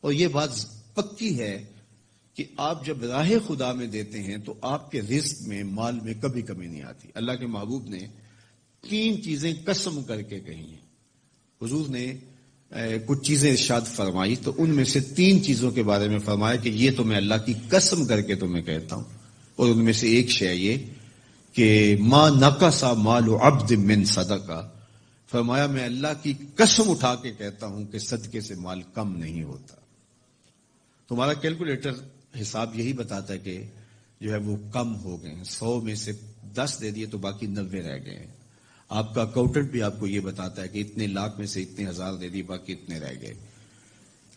اور یہ بات پکی ہے کہ آپ جب راہ خدا میں دیتے ہیں تو آپ کے رزق میں، مال میں کبھی کمی نہیں آتی۔ اللہ کے محبوب نے 3 چیزیں قسم کر کے کہی ہیں۔ حضور نے کچھ چیزیں ارشاد فرمائی تو ان میں سے 3 چیزوں کے بارے میں فرمایا کہ یہ تو میں اللہ کی قسم کر کے تمہیں کہتا ہوں، اور ان میں سے ایک شے یہ کہ ما نقص مال عبد من صدقہ، فرمایا میں اللہ کی قسم اٹھا کے کہتا ہوں کہ صدقے سے مال کم نہیں ہوتا۔ تمہارا کیلکولیٹر حساب یہی بتاتا ہے کہ جو ہے وہ کم ہو گئے ہیں، 100 میں سے 10 دے دیے تو باقی 90 رہ گئے ہیں۔ آپ کا اکاؤنٹنٹ بھی آپ کو یہ بتاتا ہے کہ اتنے لاکھ میں سے اتنے ہزار دے دیے، باقی اتنے رہ گئے۔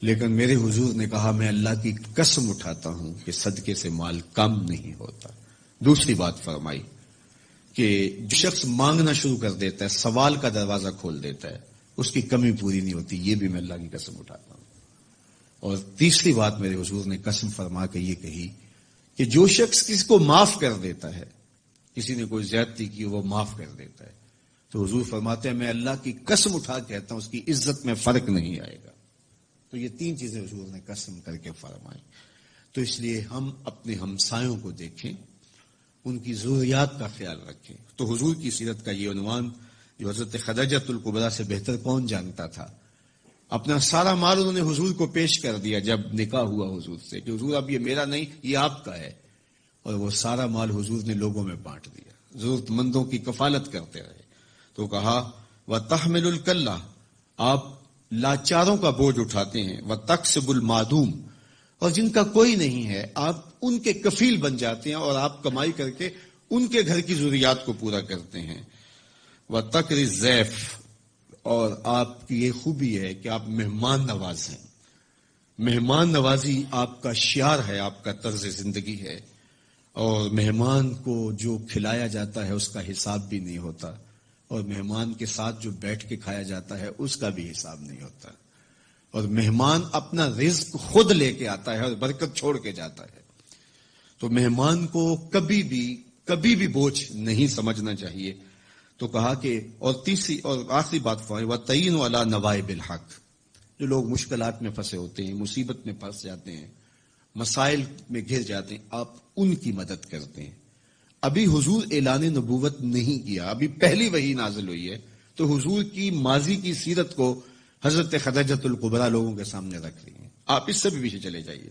لیکن میرے حضور نے کہا میں اللہ کی قسم اٹھاتا ہوں کہ صدقے سے مال کم نہیں ہوتا۔ دوسری بات فرمائی کہ جو شخص مانگنا شروع کر دیتا ہے، سوال کا دروازہ کھول دیتا ہے، اس کی کمی پوری نہیں ہوتی، یہ بھی میں اللہ کی قسم اٹھاتا ہوں۔ اور تیسری بات میرے حضور نے قسم فرما کے یہ کہی کہ جو شخص کسی کو معاف کر دیتا ہے، کسی نے کوئی زیادتی کی وہ معاف کر دیتا ہے، تو حضور فرماتے ہیں میں اللہ کی قسم اٹھا کے کہتا ہوں اس کی عزت میں فرق نہیں آئے گا۔ تو یہ 3 چیزیں حضور نے قسم کر کے فرمائی۔ تو اس لیے ہم اپنے ہمسایوں کو دیکھیں، ان کی ضروریات کا خیال رکھیں۔ تو حضور کی سیرت کا یہ عنوان جو حضرت خدیجہ الکبریٰ سے بہتر کون جانتا تھا، اپنا سارا مال انہوں نے حضور کو پیش کر دیا جب نکاح ہوا حضور سے کہ حضور اب یہ میرا نہیں، یہ آپ کا ہے، اور وہ سارا مال حضور نے لوگوں میں بانٹ دیا، ضرورت مندوں کی کفالت کرتے رہے۔ تو کہا وَتَحْمِلُ الْكَلَّةَ، آپ لاچاروں کا بوجھ اٹھاتے ہیں، وَتَكْسِبُ الْمَعْدُومَ، اور جن کا کوئی نہیں ہے آپ ان کے کفیل بن جاتے ہیں اور آپ کمائی کر کے ان کے گھر کی ضروریات کو پورا کرتے ہیں۔ وَتَقْرِ الضَّيْفَ، اور آپ کی یہ خوبی ہے کہ آپ مہمان نواز ہیں۔ مہمان نوازی آپ کا شعار ہے، آپ کا طرز زندگی ہے، اور مہمان کو جو کھلایا جاتا ہے اس کا حساب بھی نہیں ہوتا، اور مہمان کے ساتھ جو بیٹھ کے کھایا جاتا ہے اس کا بھی حساب نہیں ہوتا، اور مہمان اپنا رزق خود لے کے آتا ہے اور برکت چھوڑ کے جاتا ہے۔ تو مہمان کو کبھی بھی بوجھ نہیں سمجھنا چاہیے۔ تو کہا کہ اور تیسری اور آخری بات فرمائی وَتَعِينُوا عَلَىٰ نَوَائِبِ الْحَقِّ، جو لوگ مشکلات میں پھنسے ہوتے ہیں، مصیبت میں پھنس جاتے ہیں، مسائل میں گھر جاتے ہیں، آپ ان کی مدد کرتے ہیں۔ ابھی حضور اعلان نبوت نہیں کیا، ابھی پہلی وحی نازل ہوئی ہے، تو حضور کی ماضی کی سیرت کو حضرت خدیجہ الکبریٰ لوگوں کے سامنے رکھ رہی ہیں۔ آپ اس سے بھی پیچھے چلے جائیے۔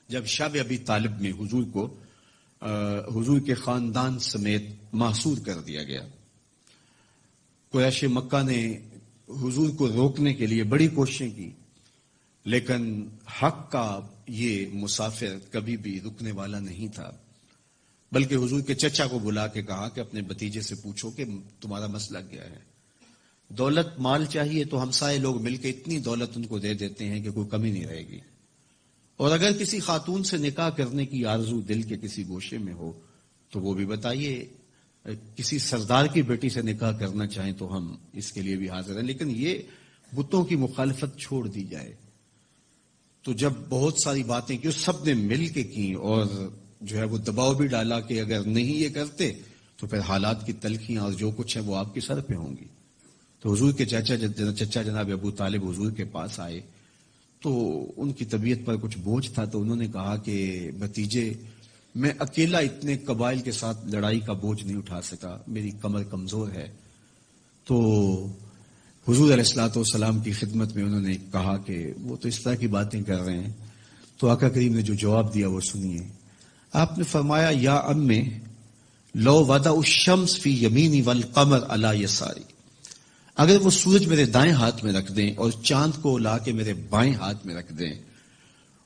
جب شب ابی طالب میں حضور کو حضور کے خاندان سمیت محصور کر دیا گیا، قریش مکہ نے حضور کو روکنے کے لیے بڑی کوششیں کی، لیکن حق کا یہ مسافر کبھی بھی رکنے والا نہیں تھا، بلکہ حضور کے چچا کو بلا کے کہا کہ اپنے بھتیجے سے پوچھو کہ تمہارا مسئلہ کیا ہے۔ دولت مال چاہیے تو ہمسائے لوگ مل کے اتنی دولت ان کو دے دیتے ہیں کہ کوئی کمی نہیں رہے گی، اور اگر کسی خاتون سے نکاح کرنے کی آرزو دل کے کسی گوشے میں ہو تو وہ بھی بتائیے، کسی سردار کی بیٹی سے نکاح کرنا چاہیں تو ہم اس کے لیے بھی حاضر ہیں، لیکن یہ بتوں کی مخالفت چھوڑ دی جائے۔ تو جب بہت ساری باتیں کی سب نے مل کے کی، اور جو ہے وہ دباؤ بھی ڈالا کہ اگر نہیں یہ کرتے تو پھر حالات کی تلخیاں اور جو کچھ ہے وہ آپ کے سر پہ ہوں گی۔ تو حضور کے چچا جناب ابو طالب حضور کے پاس آئے، تو ان کی طبیعت پر کچھ بوجھ تھا، تو انہوں نے کہا کہ بھتیجے میں اکیلا اتنے قبائل کے ساتھ لڑائی کا بوجھ نہیں اٹھا سکا، میری کمر کمزور ہے۔ تو حضور علیہ الصلوۃ والسلام کی خدمت میں انہوں نے کہا کہ وہ تو اس طرح کی باتیں کر رہے ہیں۔ تو آقا کریم نے جو جواب دیا وہ سنیے۔ آپ نے فرمایا یا امی لو وضع الشمس فی یمینی والقمر علی یساری، اگر وہ سورج میرے دائیں ہاتھ میں رکھ دیں اور چاند کو لا کے میرے بائیں ہاتھ میں رکھ دیں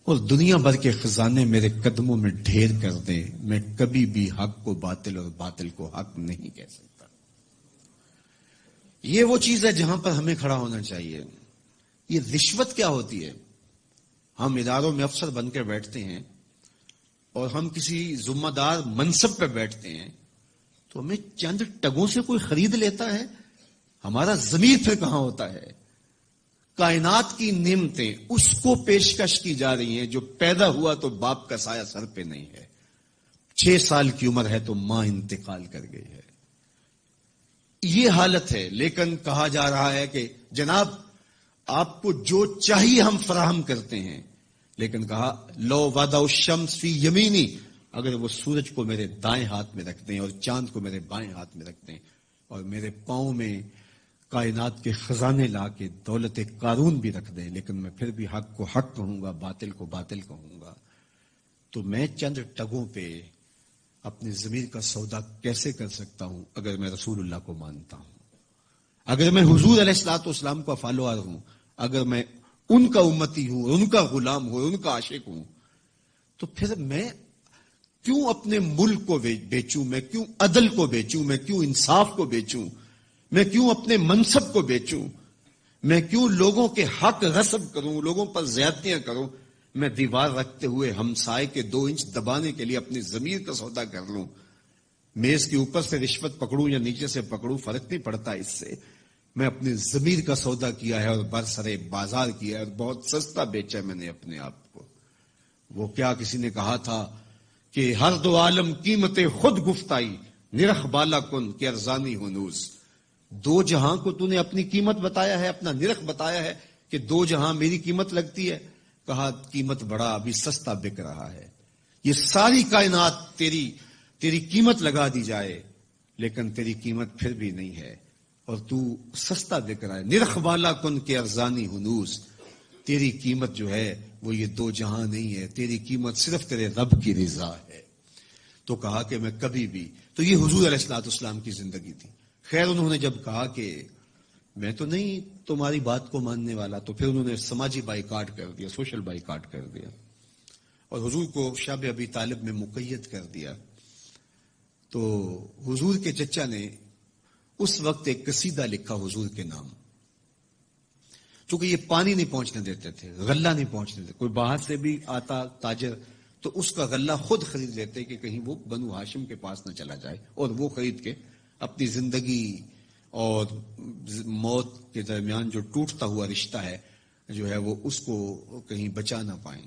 اور دنیا بھر کے خزانے میرے قدموں میں ڈھیر کر دیں، میں کبھی بھی حق کو باطل اور باطل کو حق نہیں کہہ سکتا۔ یہ وہ چیز ہے جہاں پر ہمیں کھڑا ہونا چاہیے۔ یہ رشوت کیا ہوتی ہے؟ ہم اداروں میں افسر بن کے بیٹھتے ہیں اور ہم کسی ذمہ دار منصب پہ بیٹھتے ہیں تو ہمیں چند ٹگوں سے کوئی خرید لیتا ہے، ہمارا ضمیر پھر کہاں ہوتا ہے؟ کائنات کی نعمتیں اس کو پیشکش کی جا رہی ہیں جو پیدا ہوا تو باپ کا سایہ سر پہ نہیں ہے، 6 سال کی عمر ہے تو ماں انتقال کر گئی ہے، یہ حالت ہے۔ لیکن کہا جا رہا ہے کہ جناب آپ کو جو چاہیے ہم فراہم کرتے ہیں، لیکن کہا لو وضع الشمس فی یمینی، اگر وہ سورج کو میرے دائیں ہاتھ میں رکھ دیں اور چاند کو میرے بائیں ہاتھ میں رکھ دیں اور میرے پاؤں میں کائنات کے خزانے لا کے دولت قارون بھی رکھ دیں، لیکن میں پھر بھی حق کو حق کہوں گا، باطل کو باطل کہوں گا، تو میں چند ٹگوں پہ اپنی ضمیر کا سودا کیسے کر سکتا ہوں اگر میں رسول اللہ کو مانتا ہوں، اگر میں حضور علیہ الصلوۃ والسلام کا فالوور ہوں، اگر میں ان کا امتی ہوں، ان کا غلام ہوں، ان کا عاشق ہوں، تو پھر میں کیوں اپنے ملک کو بیچوں، میں کیوں عدل کو بیچوں، میں کیوں انصاف کو بیچوں، میں کیوں اپنے منصب کو بیچوں، میں کیوں لوگوں کے حق غصب کروں، لوگوں پر زیادتیاں کروں، میں دیوار رکھتے ہوئے ہمسائے کے 2 انچ دبانے کے لیے اپنی ضمیر کا سودا کر لوں، میز کے اوپر سے رشوت پکڑوں یا نیچے سے پکڑوں، فرق نہیں پڑتا اس سے، میں اپنی ضمیر کا سودا کیا ہے اور برسرے بازار کیا ہے اور بہت سستا بیچا میں نے اپنے آپ کو۔ وہ کیا کسی نے کہا تھا کہ ہر دو عالم قیمت خود گفتائی، نرخ بالا کن کہ ارزانی ہنوز، 2 جہاں کو تو نے اپنی قیمت بتایا ہے، اپنا نرخ بتایا ہے کہ 2 جہاں میری قیمت لگتی ہے، کہا قیمت بڑا ابھی سستا بک رہا ہے، یہ ساری کائنات تیری قیمت لگا دی جائے لیکن تیری قیمت پھر بھی نہیں ہے اور تو سستا بک رہا ہے، نرخ والا کن کے ارزانی ہنوز، تیری قیمت جو ہے وہ یہ 2 جہاں نہیں ہے، تیری قیمت صرف تیرے رب کی رضا ہے۔ تو کہا کہ میں کبھی بھی، تو یہ حضور علیہ الصلوۃ والسلام کی زندگی تھی۔ خیر انہوں نے جب کہا کہ میں تو نہیں تمہاری بات کو ماننے والا، تو پھر انہوں نے سماجی بائیکاٹ کر دیا، سوشل بائیکاٹ کر دیا اور حضور کو شب ابی طالب میں مقید کر دیا۔ تو حضور کے چچا نے اس وقت ایک قصیدہ لکھا حضور کے نام، چونکہ یہ پانی نہیں پہنچنے دیتے تھے، غلہ نہیں پہنچنے دیتے، کوئی باہر سے بھی آتا تاجر تو اس کا غلہ خود خرید لیتے کہ کہیں وہ بنو ہاشم کے پاس نہ چلا جائے، اور وہ خرید کے اپنی زندگی اور موت کے درمیان جو ٹوٹتا ہوا رشتہ ہے جو ہے وہ اس کو کہیں بچا نہ پائیں۔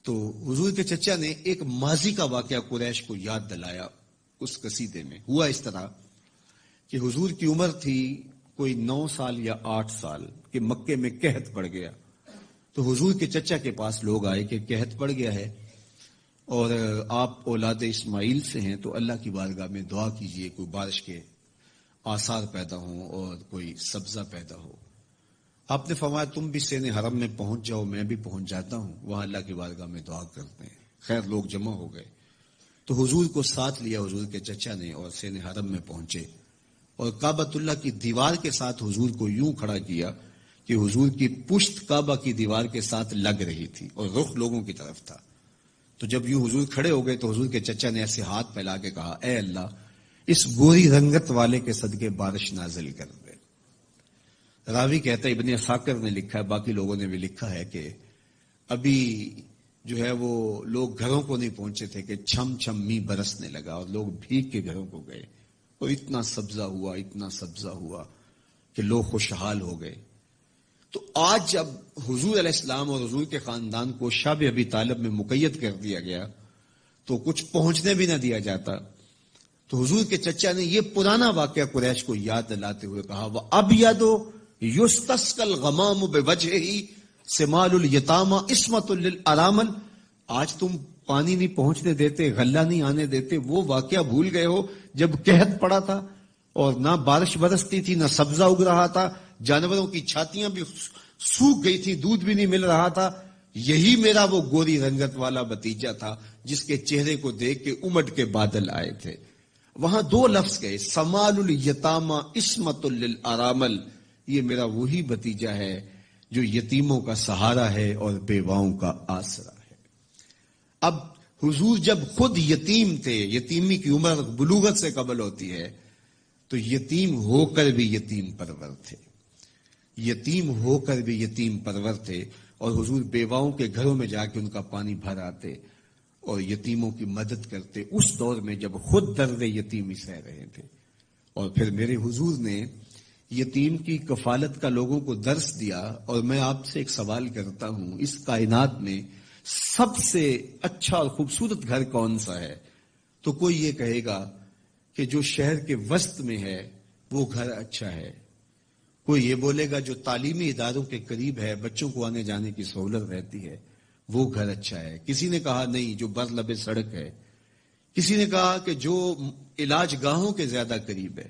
تو حضور کے چچا نے ایک ماضی کا واقعہ قریش کو یاد دلایا اس قصیدے میں۔ ہوا اس طرح کہ حضور کی عمر تھی کوئی 9 سال یا 8 سال کہ مکے میں قحط پڑ گیا، تو حضور کے چچا کے پاس لوگ آئے کہ قحط پڑ گیا ہے اور آپ اولاد اسماعیل سے ہیں، تو اللہ کی بارگاہ میں دعا کیجئے کوئی بارش کے آثار پیدا ہوں اور کوئی سبزہ پیدا ہو۔ آپ نے فرمایا تم بھی سین حرم میں پہنچ جاؤ، میں بھی پہنچ جاتا ہوں، وہاں اللہ کی بارگاہ میں دعا کرتے ہیں۔ خیر لوگ جمع ہو گئے تو حضور کو ساتھ لیا حضور کے چچا نے اور سین حرم میں پہنچے اور کعبۃ اللہ کی دیوار کے ساتھ حضور کو یوں کھڑا کیا کہ حضور کی پشت کعبہ کی دیوار کے ساتھ لگ رہی تھی اور رخ لوگوں کی طرف تھا۔ تو جب یوں حضور کھڑے ہو گئے تو حضور کے چچا نے ایسے ہاتھ پھیلا کے کہا اے اللہ اس گوری رنگت والے کے صدقے بارش نازل کر دے۔ راوی کہتا ہے، ابن عساکر نے لکھا ہے، باقی لوگوں نے بھی لکھا ہے کہ ابھی جو ہے وہ لوگ گھروں کو نہیں پہنچے تھے کہ چھم چھم می برسنے لگا اور لوگ بھیگ کے گھروں کو گئے اور اتنا سبزہ ہوا کہ لوگ خوشحال ہو گئے۔ تو آج جب حضور علیہ السلام اور حضور کے خاندان کو شب ابی طالب میں مقید کر دیا گیا تو کچھ پہنچنے بھی نہ دیا جاتا، تو حضور کے چچا نے یہ پرانا واقعہ قریش کو یاد دلاتے ہوئے کہا وَأَبْيَضُ يُسْتَسْقَى الْغَمَامُ بِوَجْهِهِ سِمَالُ الْيَتَامَى عِصْمَةٌ لِلْأَرَامِلِ، آج تم پانی نہیں پہنچنے دیتے، غلہ نہیں آنے دیتے، وہ واقعہ بھول گئے ہو جب قحط پڑا تھا اور نہ بارش برستی تھی، نہ سبزہ اگ رہا تھا، جانوروں کی چھاتیاں بھی سوکھ گئی تھی، دودھ بھی نہیں مل رہا تھا۔ یہی میرا وہ گوری رنگت والا بھتیجا تھا جس کے چہرے کو دیکھ کے امٹ کے بادل آئے تھے۔ وہاں 2 لفظ گئے، سمال الیتامى عصمۃ للارامل، یہ میرا وہی بھتیجا ہے جو یتیموں کا سہارا ہے اور بیواؤں کا آسرا ہے۔ اب حضور جب خود یتیم تھے، یتیمی کی عمر بلوغت سے قبل ہوتی ہے، تو یتیم ہو کر بھی یتیم پرور تھے، یتیم ہو کر بھی یتیم پرور تھے، اور حضور بیواؤں کے گھروں میں جا کے ان کا پانی بھر آتے اور یتیموں کی مدد کرتے اس دور میں جب خود درد یتیمی سہ رہے تھے۔ اور پھر میرے حضور نے یتیم کی کفالت کا لوگوں کو درس دیا۔ اور میں آپ سے ایک سوال کرتا ہوں، اس کائنات میں سب سے اچھا اور خوبصورت گھر کون سا ہے؟ تو کوئی یہ کہے گا کہ جو شہر کے وسط میں ہے وہ گھر اچھا ہے، کوئی یہ بولے گا جو تعلیمی اداروں کے قریب ہے، بچوں کو آنے جانے کی سہولت رہتی ہے، وہ گھر اچھا ہے۔ کسی نے کہا نہیں جو بر لبے سڑک ہے، کسی نے کہا کہ جو علاج گاہوں کے زیادہ قریب ہے،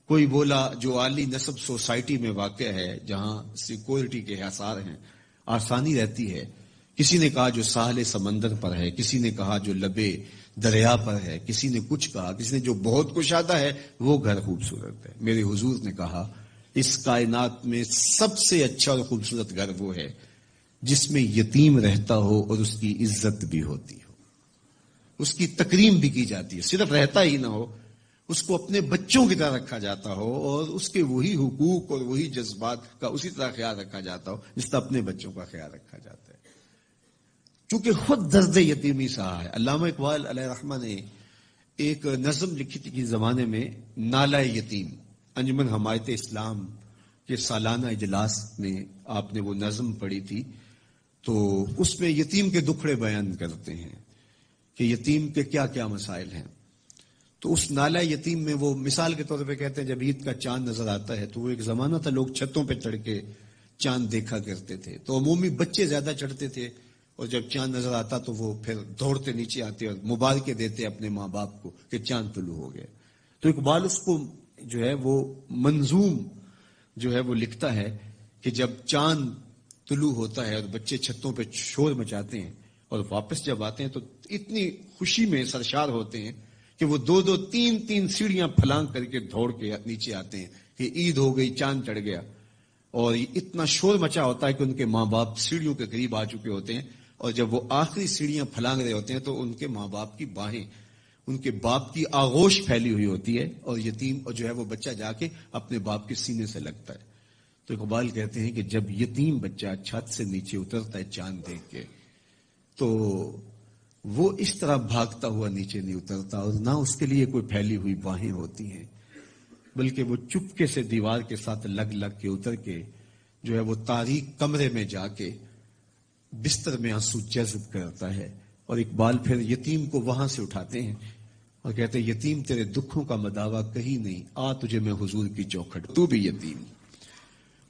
کوئی بولا جو عالی نسب سوسائٹی میں واقع ہے جہاں سیکورٹی کے حصار ہیں، آسانی رہتی ہے۔ کسی نے کہا جو ساحل سمندر پر ہے، کسی نے کہا جو لبے دریا پر ہے، کسی نے کچھ کہا، کسی نے جو بہت کشادہ ہے وہ گھر خوبصورت ہے۔ میرے حضور نے کہا اس کائنات میں سب سے اچھا اور خوبصورت گھر وہ ہے جس میں یتیم رہتا ہو اور اس کی عزت بھی ہوتی ہو، اس کی تکریم بھی کی جاتی ہے، صرف رہتا ہی نہ ہو، اس کو اپنے بچوں کی طرح رکھا جاتا ہو اور اس کے وہی حقوق اور وہی جذبات کا اسی طرح خیال رکھا جاتا ہو جس طرح اپنے بچوں کا خیال رکھا جاتا ہے۔ چونکہ خود درد یتیمی سہا ہے۔ علامہ اقبال علیہ رحمہ نے ایک نظم لکھی تھی کہ زمانے میں نالہ یتیم، انجمن حمایت اسلام کے سالانہ اجلاس میں آپ نے وہ نظم پڑھی تھی، تو اس میں یتیم کے دکھڑے بیان کرتے ہیں کہ یتیم کے کیا کیا مسائل ہیں۔ تو اس نالہ یتیم میں وہ مثال کے طور پہ کہتے ہیں جب عید کا چاند نظر آتا ہے تو وہ ایک زمانہ تھا لوگ چھتوں پہ چڑھ کے چاند دیکھا کرتے تھے، تو عمومی بچے زیادہ چڑھتے تھے اور جب چاند نظر آتا تو وہ پھر دوڑتے نیچے آتے اور مبارکیں دیتے اپنے ماں باپ کو کہ چاند طلوع ہو گیا۔ تو اقبال اس کو جو ہے وہ منظوم جو ہے وہ لکھتا ہے کہ جب چاند طلوع ہوتا ہے اور بچے چھتوں پہ شور مچاتے ہیں اور واپس جب آتے ہیں تو اتنی خوشی میں سرشار ہوتے ہیں کہ وہ دو دو تین تین سیڑھیاں پھلانگ کر کے دوڑ کے نیچے آتے ہیں کہ عید ہو گئی، چاند چڑھ گیا، اور اتنا شور مچا ہوتا ہے کہ ان کے ماں باپ سیڑھیوں کے قریب آ چکے ہوتے ہیں، اور جب وہ آخری سیڑھیاں پھلانگ رہے ہوتے ہیں تو ان کے ماں باپ کی باہیں، ان کے باپ کی آغوش پھیلی ہوئی ہوتی ہے، اور یتیم اور جو ہے وہ بچہ جا کے اپنے باپ کے سینے سے لگتا ہے۔ تو اقبال کہتے ہیں کہ جب یتیم بچہ چھت سے نیچے اترتا ہے چاند دیکھ کے، تو وہ اس طرح بھاگتا ہوا نیچے نہیں اترتا، اور نہ اس کے لیے کوئی پھیلی ہوئی باہیں ہوتی ہیں، بلکہ وہ چپکے سے دیوار کے ساتھ لگ لگ کے اتر کے جو ہے وہ تاریک کمرے میں جا کے بستر میں آنسو جذب کرتا ہے، اور اقبال پھر یتیم کو وہاں سے اٹھاتے ہیں اور کہتے ہیں یتیم تیرے دکھوں کا مداوا کہیں نہیں، آ تجھے میں حضور کی چوکھٹ، تو بھی یتیم۔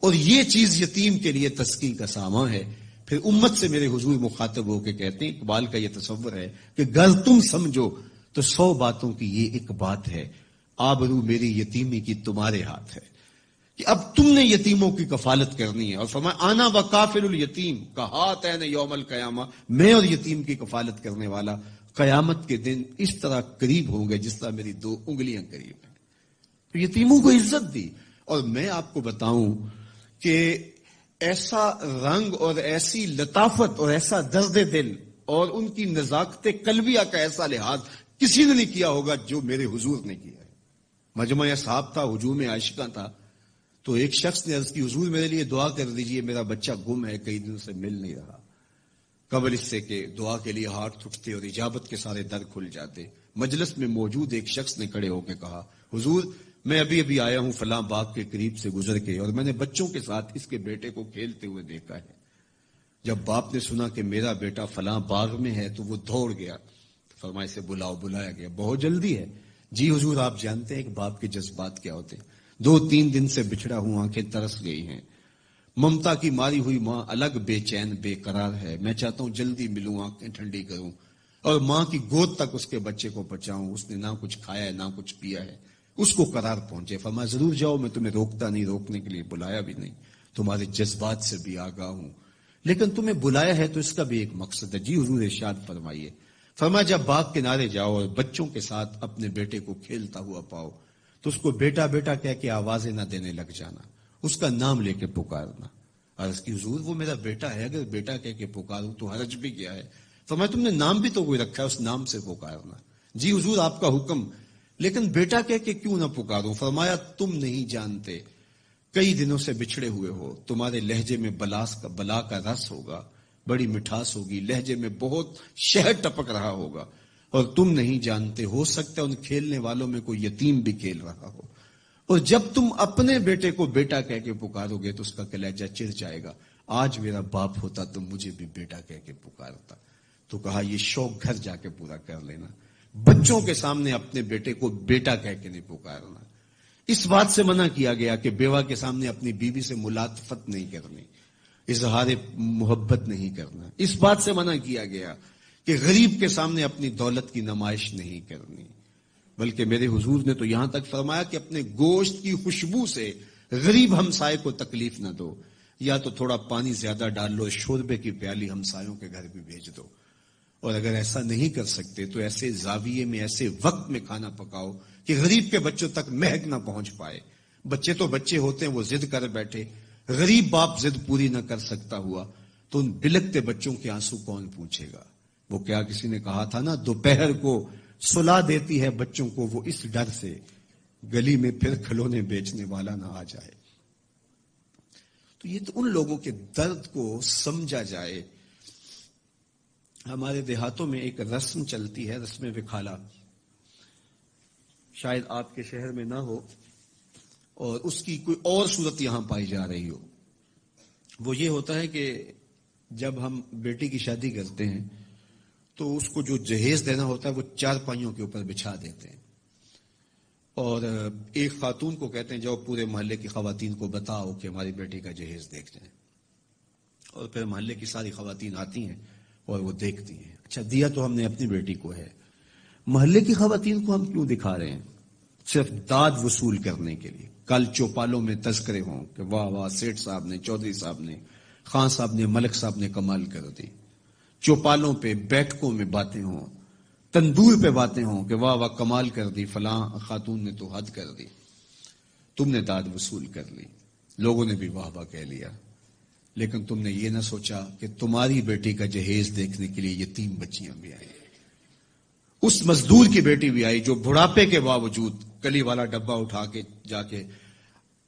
اور یہ چیز یتیم کے لیے تسکین کا سامان ہے۔ پھر امت سے میرے حضور مخاطب ہو کے کہتے ہیں، اقبال کا یہ تصور ہے کہ گر تم سمجھو تو 100 باتوں کی یہ ایک بات ہے، آبرو میری یتیمی کی تمہارے ہاتھ ہے، کہ اب تم نے یتیموں کی کفالت کرنی ہے۔ اور فرمایا آنا و کافل الیتیم کا ہاتین یوم القیامہ، میں اور یتیم کی کفالت کرنے والا قیامت کے دن اس طرح قریب ہوں گے جس طرح میری 2 انگلیاں قریب ہیں۔ تو یتیموں کو عزت دی۔ اور میں آپ کو بتاؤں کہ ایسا رنگ اور ایسی لطافت اور ایسا درد دل اور ان کی نزاکت قلبیہ کا ایسا لحاظ کسی نے نہیں کیا ہوگا جو میرے حضور نے کیا ہے۔ مجمع صاحب تھا، ہجوم عاشقاں تھا، تو ایک شخص نے عرض کی حضور میرے لیے دعا کر دیجئے، میرا بچہ گم ہے، کئی دنوں سے مل نہیں رہا۔ قبل اس سے کہ دعا کے لیے ہاتھ اٹھتے اور اجابت کے سارے در کھل جاتے، مجلس میں موجود ایک شخص نے کھڑے ہو کے کہا حضور میں ابھی ابھی آیا ہوں فلاں باغ کے قریب سے گزر کے، اور میں نے بچوں کے ساتھ اس کے بیٹے کو کھیلتے ہوئے دیکھا ہے۔ جب باپ نے سنا کہ میرا بیٹا فلاں باغ میں ہے تو وہ دوڑ گیا، فرمایا سے بلاؤ، بلایا گیا، بہت جلدی ہے۔ جی حضور آپ جانتے ہیں کہ باپ کے جذبات کیا ہوتے ہیں، 2-3 دن سے بچھڑا ہوں، آنکھیں ترس گئی ہیں، ممتا کی ماری ہوئی ماں الگ بے چین بے قرار ہے، میں چاہتا ہوں جلدی ملوں، آنکھیں ٹھنڈی کروں اور ماں کی گود تک اس کے بچے کو پہنچاؤں، اس نے نہ کچھ کھایا ہے نہ کچھ پیا ہے، اس کو قرار پہنچے۔ فرمایا ضرور جاؤ، میں تمہیں روکتا نہیں، روکنے کے لیے بلایا بھی نہیں، تمہارے جذبات سے بھی آگاہ ہوں، لیکن تمہیں بلایا ہے تو اس کا بھی ایک مقصد ہے۔ جی حضور ارشاد فرمائیے۔ فرمایا جب باغ کنارے جاؤ اور بچوں کے ساتھ اپنے بیٹے کو کھیلتا ہوا پاؤ تو اس کو بیٹا بیٹا کہہ کے آوازیں نہ دینے لگ جانا، اس کا نام لے کے پکارنا۔ عرض کی حضور وہ میرا بیٹا ہے، اگر بیٹا کہہ کے پکاروں تو حرج بھی کیا ہے؟ فرمایا تم نے نام بھی تو کوئی رکھا ہے، اس نام سے پکارنا۔ جی حضور آپ کا حکم، لیکن بیٹا کہہ کے کیوں نہ پکاروں؟ فرمایا تم نہیں جانتے، کئی دنوں سے بچھڑے ہوئے ہو، تمہارے لہجے میں بلا کا رس ہوگا، بڑی مٹھاس ہوگی، لہجے میں بہت شہد ٹپک رہا ہوگا، اور تم نہیں جانتے، ہو سکتا ہے ان کھیلنے والوں میں کوئی یتیم بھی کھیل رہا ہو، اور جب تم اپنے بیٹے کو بیٹا کہہ کے پکارو گے تو اس کا کلیجہ چر جائے گا۔ آج میرا باپ ہوتا تو مجھے بھی بیٹا کہہ کے پکارتا۔ تو کہا یہ شوق گھر جا کے پورا کر لینا، بچوں کے سامنے اپنے بیٹے کو بیٹا کہہ کے نہیں پکارنا۔ اس بات سے منع کیا گیا کہ بیوہ کے سامنے اپنی بیوی سے ملاطفت نہیں کرنی، اظہار محبت نہیں کرنا. اس بات سے منع کیا گیا کہ غریب کے سامنے اپنی دولت کی نمائش نہیں کرنی. بلکہ میرے حضور نے تو یہاں تک فرمایا کہ اپنے گوشت کی خوشبو سے غریب ہمسائے کو تکلیف نہ دو، یا تو تھوڑا پانی زیادہ ڈال لو، شوربے کی پیالی ہمسایوں کے گھر بھی بھیج دو. اور اگر ایسا نہیں کر سکتے تو ایسے زاویے میں، ایسے وقت میں کھانا پکاؤ کہ غریب کے بچوں تک مہک نہ پہنچ پائے. بچے تو بچے ہوتے ہیں، وہ ضد کر بیٹھے، غریب باپ ضد پوری نہ کر سکتا ہوا تو ان بلکتے بچوں کے آنسو کون پوچھے گا؟ وہ کیا کسی نے کہا تھا نا، دوپہر کو سلا دیتی ہے بچوں کو وہ اس ڈر سے گلی میں پھر کھلونے بیچنے والا نہ آ جائے. تو یہ تو ان لوگوں کے درد کو سمجھا جائے. ہمارے دیہاتوں میں ایک رسم چلتی ہے، رسم وکھالا. شاید آپ کے شہر میں نہ ہو اور اس کی کوئی اور صورت یہاں پائی جا رہی ہو. وہ یہ ہوتا ہے کہ جب ہم بیٹی کی شادی کرتے ہیں تو اس کو جو جہیز دینا ہوتا ہے وہ 4 پائیوں کے اوپر بچھا دیتے ہیں، اور ایک خاتون کو کہتے ہیں جاؤ پورے محلے کی خواتین کو بتاؤ کہ ہماری بیٹی کا جہیز دیکھ جائیں. اور پھر محلے کی ساری خواتین آتی ہیں اور وہ دیکھتی ہیں. اچھا، دیا تو ہم نے اپنی بیٹی کو ہے، محلے کی خواتین کو ہم کیوں دکھا رہے ہیں؟ صرف داد وصول کرنے کے لیے. کل چوپالوں میں تذکرے ہوں کہ واہ واہ سیٹھ صاحب نے، چودھری صاحب نے، خان صاحب نے، ملک صاحب نے کمال کر دی. چوپالوں پہ، بیٹھکوں میں باتیں ہوں، تندور پہ باتیں ہوں کہ واہ واہ کمال کر دی، فلاں خاتون نے تو حد کر دی. تم نے داد وصول کر لی، لوگوں نے بھی واہ واہ کہہ لیا، لیکن تم نے یہ نہ سوچا کہ تمہاری بیٹی کا جہیز دیکھنے کے لیے یتیم بچیاں بھی آئی. اس مزدور کی بیٹی بھی آئی جو بڑھاپے کے باوجود کلی والا ڈبہ اٹھا کے جا کے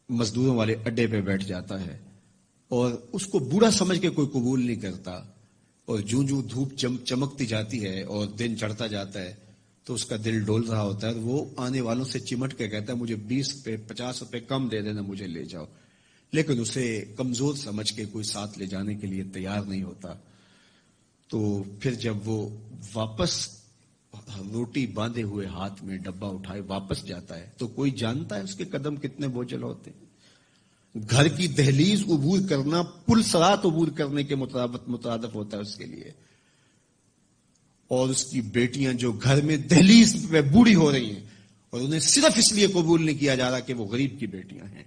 مزدوروں والے اڈے پہ بیٹھ جاتا ہے، اور اس کو بوڑھا سمجھ کے کوئی قبول نہیں کرتا. اور جوں جوں دھوپ چمکتی جاتی ہے اور دن چڑھتا جاتا ہے تو اس کا دل ڈول رہا ہوتا ہے. وہ آنے والوں سے چمٹ کے کہتا ہے مجھے 20 روپے 50 روپے کم دے دینا، مجھے لے جاؤ. لیکن اسے کمزور سمجھ کے کوئی ساتھ لے جانے کے لیے تیار نہیں ہوتا. تو پھر جب وہ واپس روٹی باندھے ہوئے ہاتھ میں ڈبہ اٹھائے واپس جاتا ہے تو کوئی جانتا ہے اس کے قدم کتنے بوجھل ہوتے ہیں. گھر کی دہلیز عبور کرنا پل صراط عبور کرنے کے مترادف ہوتا ہے اس کے لیے. اور اس کی بیٹیاں جو گھر میں دہلیز پہ بوڑھی ہو رہی ہیں اور انہیں صرف اس لیے قبول نہیں کیا جا رہا کہ وہ غریب کی بیٹیاں ہیں.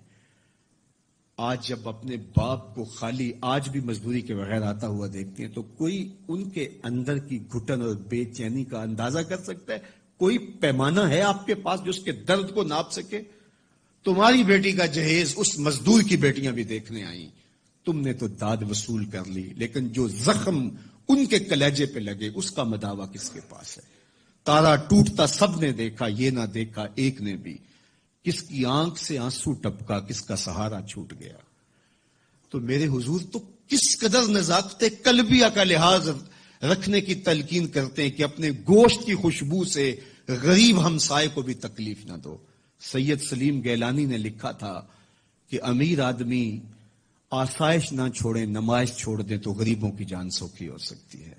آج جب اپنے باپ کو خالی آج بھی مزدوری کے بغیر آتا ہوا دیکھتے ہیں تو کوئی ان کے اندر کی گھٹن اور بے چینی کا اندازہ کر سکتا ہے؟ کوئی پیمانہ ہے آپ کے پاس جو اس کے درد کو ناپ سکے؟ تمہاری بیٹی کا جہیز اس مزدور کی بیٹیاں بھی دیکھنے آئیں. تم نے تو داد وصول کر لی، لیکن جو زخم ان کے کلیجے پہ لگے اس کا مداوا کس کے پاس ہے؟ تارا ٹوٹتا سب نے دیکھا، یہ نہ دیکھا ایک نے بھی، کس کی آنکھ سے آنسو ٹپکا، کس کا سہارا چھوٹ گیا. تو میرے حضور تو کس قدر نزاکت قلبیہ کا لحاظ رکھنے کی تلقین کرتے ہیں کہ اپنے گوشت کی خوشبو سے غریب ہمسائے کو بھی تکلیف نہ دو. سید سلیم گیلانی نے لکھا تھا کہ امیر آدمی آسائش نہ چھوڑیں، نمائش چھوڑ دیں تو غریبوں کی جان سوکھی ہو سکتی ہے.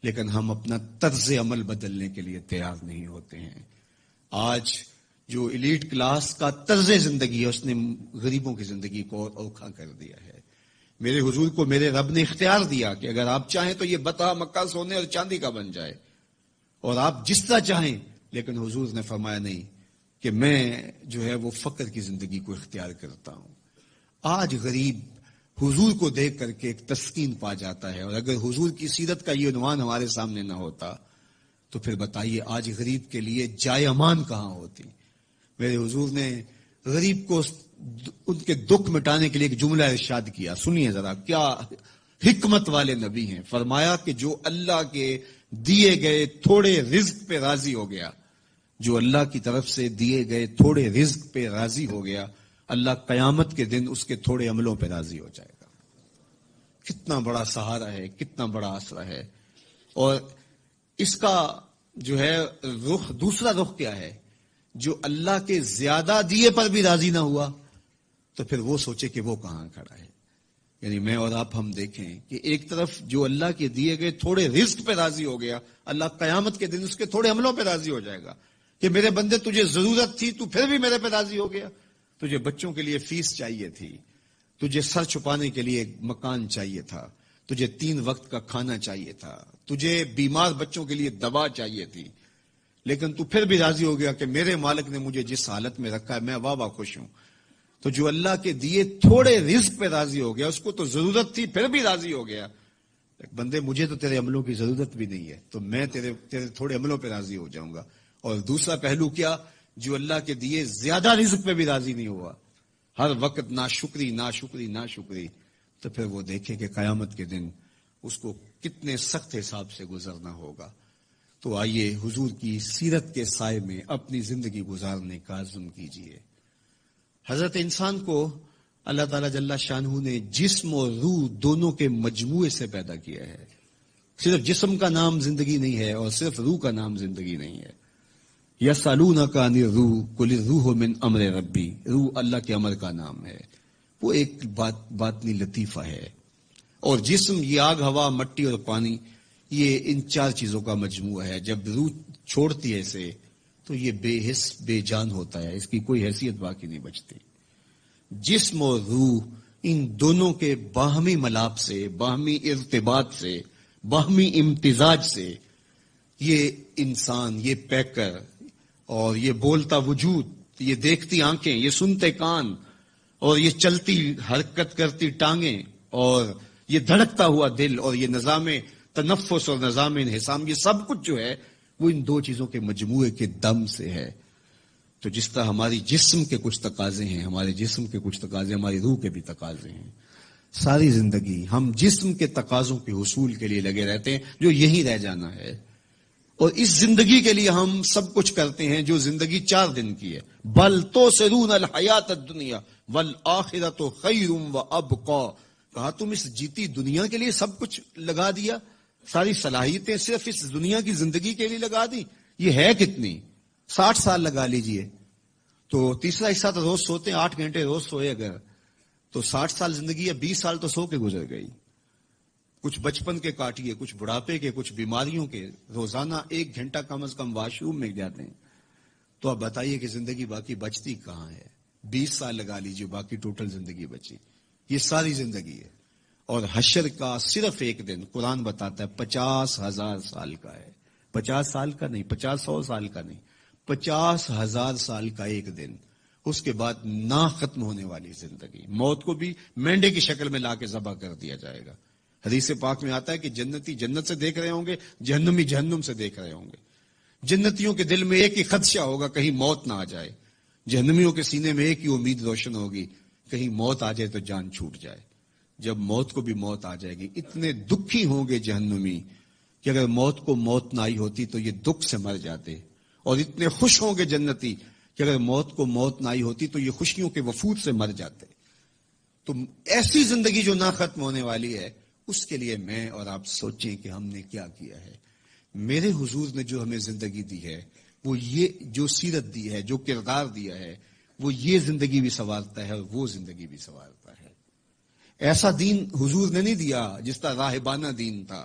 لیکن ہم اپنا طرز عمل بدلنے کے لیے تیار نہیں ہوتے ہیں. آج جو ایلیٹ کلاس کا طرز زندگی ہے اس نے غریبوں کی زندگی کو اور اوکھا کر دیا ہے. میرے حضور کو میرے رب نے اختیار دیا کہ اگر آپ چاہیں تو یہ بتا مکہ سونے اور چاندی کا بن جائے اور آپ جس طرح چاہیں، لیکن حضور نے فرمایا نہیں کہ میں جو ہے وہ فقر کی زندگی کو اختیار کرتا ہوں. آج غریب حضور کو دیکھ کر کے ایک تسکین پا جاتا ہے، اور اگر حضور کی سیرت کا یہ عنوان ہمارے سامنے نہ ہوتا تو پھر بتائیے آج غریب کے لیے جائے امان کہاں ہوتی. میرے حضور نے غریب کو ان کے دکھ مٹانے کے لیے ایک جملہ ارشاد کیا، سنیے ذرا، کیا حکمت والے نبی ہیں. فرمایا کہ جو اللہ کے دیے گئے تھوڑے رزق پہ راضی ہو گیا، جو اللہ کی طرف سے دیے گئے تھوڑے رزق پہ راضی ہو گیا، اللہ قیامت کے دن اس کے تھوڑے عملوں پہ راضی ہو جائے گا. کتنا بڑا سہارا ہے، کتنا بڑا آسرا ہے. اور اس کا جو ہے رخ، دوسرا رخ کیا ہے؟ جو اللہ کے زیادہ دیے پر بھی راضی نہ ہوا تو پھر وہ سوچے کہ وہ کہاں کھڑا ہے. یعنی میں اور آپ ہم دیکھیں کہ ایک طرف جو اللہ کے دیے گئے تھوڑے رزق پہ راضی ہو گیا، اللہ قیامت کے دن اس کے تھوڑے عملوں پہ راضی ہو جائے گا کہ میرے بندے تجھے ضرورت تھی تو پھر بھی میرے پہ راضی ہو گیا. تجھے بچوں کے لیے فیس چاہیے تھی، تجھے سر چھپانے کے لیے مکان چاہیے تھا، تجھے 3 وقت کا کھانا چاہیے تھا، تجھے بیمار بچوں کے لیے دوا چاہیے تھی، لیکن تو پھر بھی راضی ہو گیا کہ میرے مالک نے مجھے جس حالت میں رکھا ہے میں واہ خوش ہوں. تو جو اللہ کے دیے تھوڑے رزق پہ راضی ہو گیا، اس کو تو ضرورت تھی پھر بھی راضی ہو گیا. بندے مجھے تو تیرے عملوں کی ضرورت بھی نہیں ہے، تو میں تیرے تھوڑے عملوں پہ راضی ہو جاؤں گا. اور دوسرا پہلو کیا، جو اللہ کے دیے زیادہ رزق پہ بھی راضی نہیں ہوا، ہر وقت ناشکری ناشکری ناشکری، تو پھر وہ دیکھے کہ قیامت کے دن اس کو کتنے سخت حساب سے گزرنا ہوگا. تو آئیے حضور کی سیرت کے سائے میں اپنی زندگی گزارنے کا عزم کیجیے. حضرت انسان کو اللہ تعالیٰ جل شانہ نے جسم اور روح دونوں کے مجموعے سے پیدا کیا ہے. صرف جسم کا نام زندگی نہیں ہے اور صرف روح کا نام زندگی نہیں ہے. یسألونک عن الروح قل الروح من امر ربی، روح اللہ کے امر کا نام ہے، وہ ایک باطنی لطیفہ ہے. اور جسم یہ آگ ہوا مٹی اور پانی، یہ ان 4 چیزوں کا مجموعہ ہے. جب روح چھوڑتی ہے اسے تو یہ بے حس بے جان ہوتا ہے، اس کی کوئی حیثیت باقی نہیں بچتی. جسم اور روح ان دونوں کے باہمی ملاپ سے، باہمی ارتباط سے، باہمی امتزاج سے یہ انسان، یہ پیکر اور یہ بولتا وجود، یہ دیکھتی آنکھیں، یہ سنتے کان اور یہ چلتی حرکت کرتی ٹانگیں اور یہ دھڑکتا ہوا دل اور یہ نظام تنفس اور نظام انہضام، یہ سب کچھ جو ہے وہ ان 2 چیزوں کے مجموعے کے دم سے ہے. تو جس طرح ہماری جسم کے کچھ تقاضے ہیں، ہمارے جسم کے کچھ تقاضے ہماری روح کے بھی تقاضے ہیں. ساری زندگی ہم جسم کے تقاضوں کے حصول کے لیے لگے رہتے ہیں جو یہی رہ جانا ہے، اور اس زندگی کے لیے ہم سب کچھ کرتے ہیں جو زندگی 4 دن کی ہے. بل تؤثرون الحیات الدنیا والآخرۃ خیر وابقی، کہا تم اس جیتی دنیا کے لیے سب کچھ لگا دیا، ساری صلاحیتیں صرف اس دنیا کی زندگی کے لیے لگا دی. یہ ہے کتنی؟ 60 سال لگا لیجئے تو تیسرا حصہ تو روز سوتے ہیں، 8 گھنٹے روز سوئے اگر تو 60 سال زندگی ہے، 20 سال تو سو کے گزر گئی. کچھ بچپن کے کاٹیے، کچھ بڑھاپے کے، کچھ بیماریوں کے. روزانہ 1 گھنٹہ کم از کم واش روم میں جاتے ہیں. تو اب بتائیے کہ زندگی باقی بچتی کہاں ہے؟ 20 سال لگا لیجیے، باقی ٹوٹل زندگی بچی. یہ ساری زندگی ہے. اور حشر کا صرف 1 دن قرآن بتاتا ہے 50,000 سال کا ہے. 50 سال کا نہیں، 100 سال کا نہیں، 50,000 سال کا 1 دن. اس کے بعد نہ ختم ہونے والی زندگی. موت کو بھی مینڈے کی شکل میں لا کے ذبح کر دیا جائے گا. حدیث پاک میں آتا ہے کہ جنتی جنت سے دیکھ رہے ہوں گے، جہنمی جہنم سے دیکھ رہے ہوں گے. جنتیوں کے دل میں ایک ہی خدشہ ہوگا کہیں موت نہ آ جائے. جہنمیوں کے سینے میں ایک ہی امید روشن ہوگی، کہیں موت آ جائے تو جان چھوٹ جائے. جب موت کو بھی موت آ جائے گی، اتنے دکھی ہوں گے جہنمی کہ اگر موت کو موت نہ آئی ہوتی تو یہ دکھ سے مر جاتے. اور اتنے خوش ہوں گے جنتی کہ اگر موت کو موت نہ آئی ہوتی تو یہ خوشیوں کے وفود سے مر جاتے. تو ایسی زندگی جو نہ ختم ہونے والی ہے، اس کے لیے میں اور آپ سوچیں کہ ہم نے کیا کیا ہے. میرے حضور نے جو ہمیں زندگی دی ہے، وہ یہ جو سیرت دی ہے، جو کردار دیا ہے، وہ یہ زندگی بھی سنوارتا ہے اور وہ زندگی بھی سنوارتا ہے. ایسا دین حضور نے نہیں دیا جس طرح راہبانہ دین تھا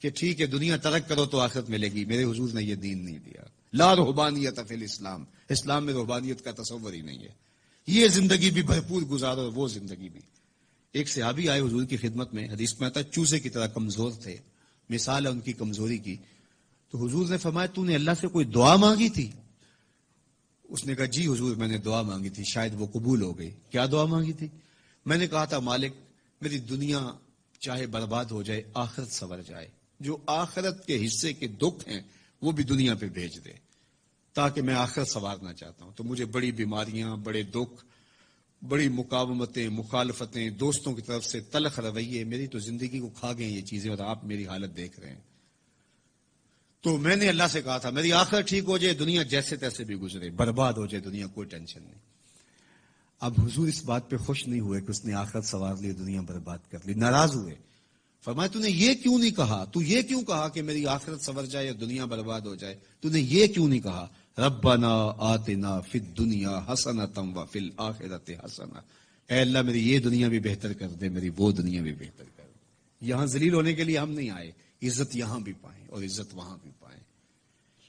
کہ ٹھیک ہے دنیا ترک کرو تو آخرت ملے گی. میرے حضور نے یہ دین نہیں دیا. لا رہبانیت فی الاسلام، اسلام میں رہبانیت کا تصور ہی نہیں ہے. یہ زندگی بھی بھرپور گزارو اور وہ زندگی بھی. ایک صحابی آئے حضور کی خدمت میں، حدیث میں آتا ہے چوزے کی طرح کمزور تھے، مثال ہے ان کی کمزوری کی. تو حضور نے فرمایا تو نے اللہ سے کوئی دعا مانگی تھی؟ اس نے کہا جی حضور میں نے دعا مانگی تھی، شاید وہ قبول ہو گئی. کیا دعا مانگی تھی؟ میں نے کہا تھا مالک میری دنیا چاہے برباد ہو جائے، آخرت سنور جائے. جو آخرت کے حصے کے دکھ ہیں وہ بھی دنیا پہ بھیج دے، تاکہ میں آخرت سنوارنا چاہتا ہوں. تو مجھے بڑی بیماریاں، بڑے دکھ، بڑی مقاومتیں، مخالفتیں، دوستوں کی طرف سے تلخ رویے، میری تو زندگی کو کھا گئے یہ چیزیں، اور آپ میری حالت دیکھ رہے ہیں. تو میں نے اللہ سے کہا تھا میری آخرت ٹھیک ہو جائے، دنیا جیسے تیسے بھی گزرے، برباد ہو جائے دنیا، کوئی ٹینشن نہیں. اب حضور اس بات پہ خوش نہیں ہوئے کہ اس نے آخرت سنوار لی، دنیا برباد کر لی. ناراض ہوئے. فرمایا تو نے یہ کیوں نہیں کہا، تو یہ کیوں کہا کہ میری آخرت سنور جائے یا دنیا برباد ہو جائے؟ تو نے یہ کیوں نہیں کہا ربنا آتنا فی الدنیا حسنۃ وفی الآخرۃ حسنہ، اے اللہ میری یہ دنیا بھی بہتر کر دے، میری وہ دنیا بھی بہتر کر دے. یہاں ذلیل ہونے کے لیے ہم نہیں آئے، عزت یہاں بھی پائیں اور عزت وہاں بھی پائیں.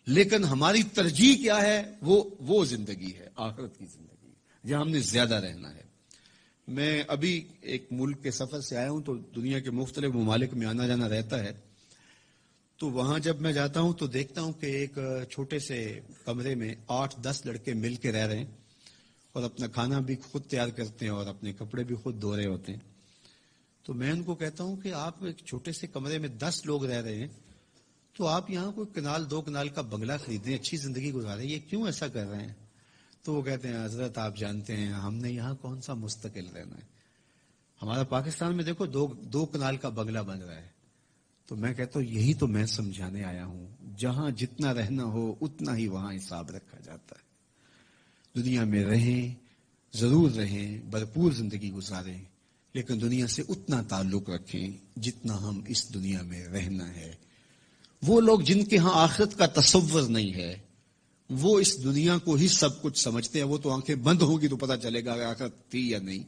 لیکن ہماری ترجیح کیا ہے؟ وہ زندگی ہے، آخرت کی زندگی. جہاں ہم نے زیادہ رہنا ہے. میں ابھی ایک ملک کے سفر سے آیا ہوں تو دنیا کے مختلف ممالک میں آنا جانا رہتا ہے. تو وہاں جب میں جاتا ہوں تو دیکھتا ہوں کہ ایک چھوٹے سے کمرے میں 8-10 لڑکے مل کے رہ رہے ہیں اور اپنا کھانا بھی خود تیار کرتے ہیں اور اپنے کپڑے بھی خود دھو رہے ہوتے ہیں. تو میں ان کو کہتا ہوں کہ آپ ایک چھوٹے سے کمرے میں 10 لوگ رہ رہے ہیں تو آپ یہاں کوئی کنال 2 کنال کا بنگلہ خریدیں, اچھی زندگی گزاریں, یہ کیوں ایسا کر رہے ہیں؟ تو وہ کہتے ہیں حضرت آپ جانتے ہیں ہم نے یہاں کون سا مستقل رہنا ہے, ہمارا پاکستان میں دیکھو 2 کنال کا بنگلہ بن رہا ہے. تو میں کہتا ہوں یہی تو میں سمجھانے آیا ہوں, جہاں جتنا رہنا ہو اتنا ہی وہاں حساب رکھا جاتا ہے. دنیا میں رہیں, ضرور رہیں, بھرپور زندگی گزاریں, لیکن دنیا سے اتنا تعلق رکھیں جتنا ہم اس دنیا میں رہنا ہے. وہ لوگ جن کے ہاں آخرت کا تصور نہیں ہے وہ اس دنیا کو ہی سب کچھ سمجھتے ہیں. وہ تو آنکھیں بند ہوگی تو پتہ چلے گا کہ آخرت تھی یا نہیں,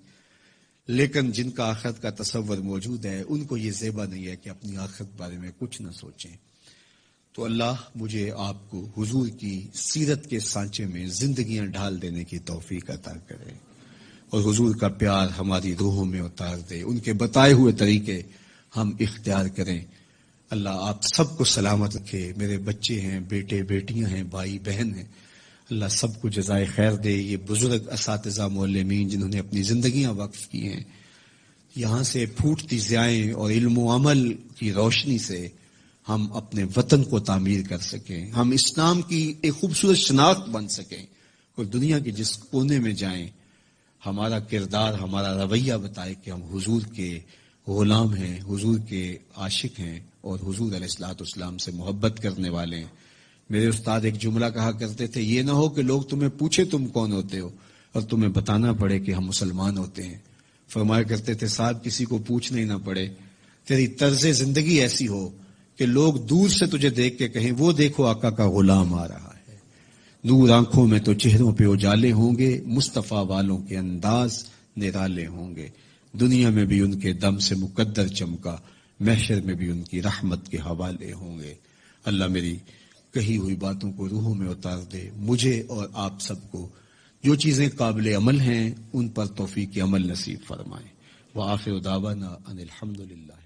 لیکن جن کا آخرت کا تصور موجود ہے ان کو یہ زیبا نہیں ہے کہ اپنی آخرت بارے میں کچھ نہ سوچیں. تو اللہ مجھے آپ کو حضور کی سیرت کے سانچے میں زندگیاں ڈھال دینے کی توفیق عطا کرے اور حضور کا پیار ہماری روحوں میں اتار دے, ان کے بتائے ہوئے طریقے ہم اختیار کریں. اللہ آپ سب کو سلامت رکھے. میرے بچے ہیں, بیٹے بیٹیاں ہیں, بھائی بہن ہیں, اللہ سب کو جزائے خیر دے. یہ بزرگ اساتذہ معلمین جنہوں نے اپنی زندگیاں وقف کی ہیں, یہاں سے پھوٹتی ضیائیں اور علم و عمل کی روشنی سے ہم اپنے وطن کو تعمیر کر سکیں, ہم اسلام کی ایک خوبصورت شناخت بن سکیں اور دنیا کے جس کونے میں جائیں ہمارا کردار, ہمارا رویہ بتائے کہ ہم حضور کے غلام ہیں, حضور کے عاشق ہیں اور حضور علیہ الصلوۃ والسلام سے محبت کرنے والے ہیں. میرے استاد ایک جملہ کہا کرتے تھے, یہ نہ ہو کہ لوگ تمہیں پوچھے تم کون ہوتے ہو اور تمہیں بتانا پڑے کہ ہم مسلمان ہوتے ہیں. فرمایا کرتے تھے صاحب کسی کو پوچھنا ہی نہ پڑے, تیری طرز زندگی ایسی ہو کہ لوگ دور سے تجھے دیکھ کے کہیں وہ دیکھو آقا کا غلام آ رہا ہے. نور آنکھوں میں تو چہروں پہ اجالے ہوں گے, مصطفیٰ والوں کے انداز نرالے ہوں گے. دنیا میں بھی ان کے دم سے مقدر چمکا, محشر میں بھی ان کی رحمت کے حوالے ہوں گے. اللہ میری کہی ہوئی باتوں کو روحوں میں اتار دے, مجھے اور آپ سب کو جو چیزیں قابل عمل ہیں ان پر توفیق عمل نصیب فرمائے. وآخر دعوانا ان الحمدللہ.